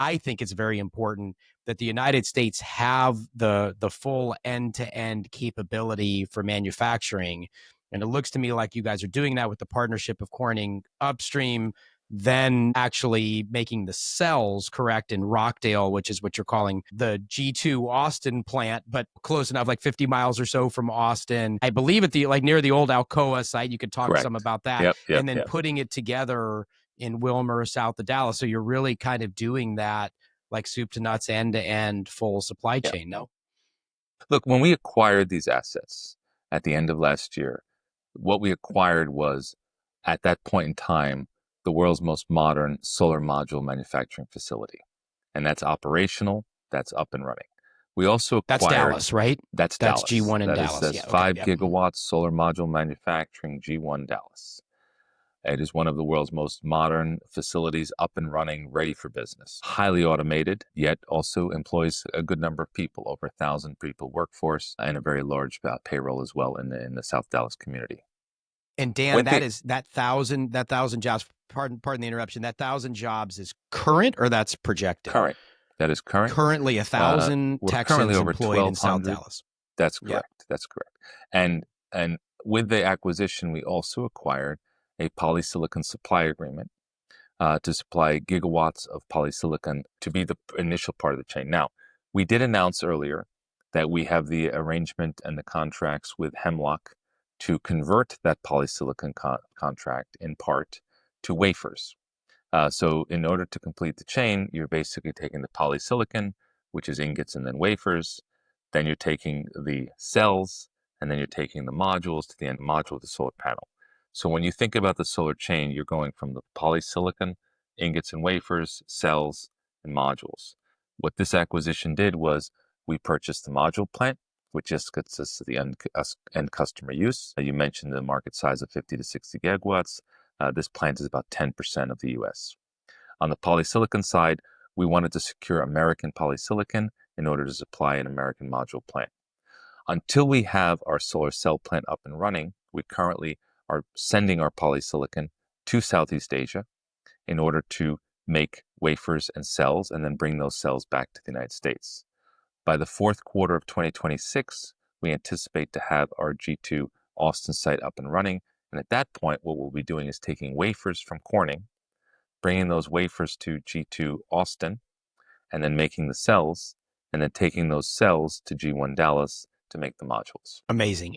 I think it's very important that the United States have the full end-to-end capability for manufacturing. And it looks to me like you guys are doing that with the partnership of Corning upstream, then actually making the cells correct in Rockdale, which is what you're calling the G2 Austin plant, but close enough, like 50 miles or so from Austin. I believe at the like near the old Alcoa site. You could talk some Correct. about that. Yep, yep, And then yep. putting it together in Wilmer, south of Dallas. So you're really kind of doing that like soup to nuts, end to end, full supply Yeah. chain. No? Look, when we acquired these assets at the end of last year, what we acquired was, at that point in time, the world's most modern solar module manufacturing facility. And that's operational, that's up and running. We also That's acquired, Dallas, right? that's That's Dallas. G1 in Dallas. That's Yeah. Okay. 5 Yep. gigawatts solar module manufacturing, G1 Dallas. It is one of the world's most modern facilities, up and running, ready for business. Highly automated, yet also employs a good number of people, over 1,000 people workforce, and a very large payroll as well in the South Dallas community. And Dan, that thousand jobs. Pardon the interruption. That 1,000 jobs is current or that's projected? Current. That is current. Currently, 1,000 We're currently Texans over employed in South 1,200. Dallas. That's Yeah. correct. That's correct. And with the acquisition, we also acquired a polysilicon supply agreement to supply gigawatts of polysilicon to be the initial part of the chain. Now, we did announce earlier that we have the arrangement and the contracts with Hemlock to convert that polysilicon contract in part to wafers. So in order to complete the chain, you're basically taking the polysilicon, which is ingots and then wafers. Then you're taking the cells, and then you're taking the modules to the end module of the solar panel. So when you think about the solar chain, you're going from the polysilicon, ingots and wafers, cells, and modules. What this acquisition did was we purchased the module plant, which just gets us to the end customer use. You mentioned the market size of 50 to 60 gigawatts. This plant is about 10% of the US. On the polysilicon side, we wanted to secure American polysilicon in order to supply an American module plant. Until we have our solar cell plant up and running, we currently are sending our polysilicon to Southeast Asia in order to make wafers and cells and then bring those cells back to the United States. By the fourth quarter of 2026, we anticipate to have our G2 Austin site up and running. And at that point, what we'll be doing is taking wafers from Corning, bringing those wafers to G2 Austin, and then making the cells, and then taking those cells to G1 Dallas to make the modules. Amazing.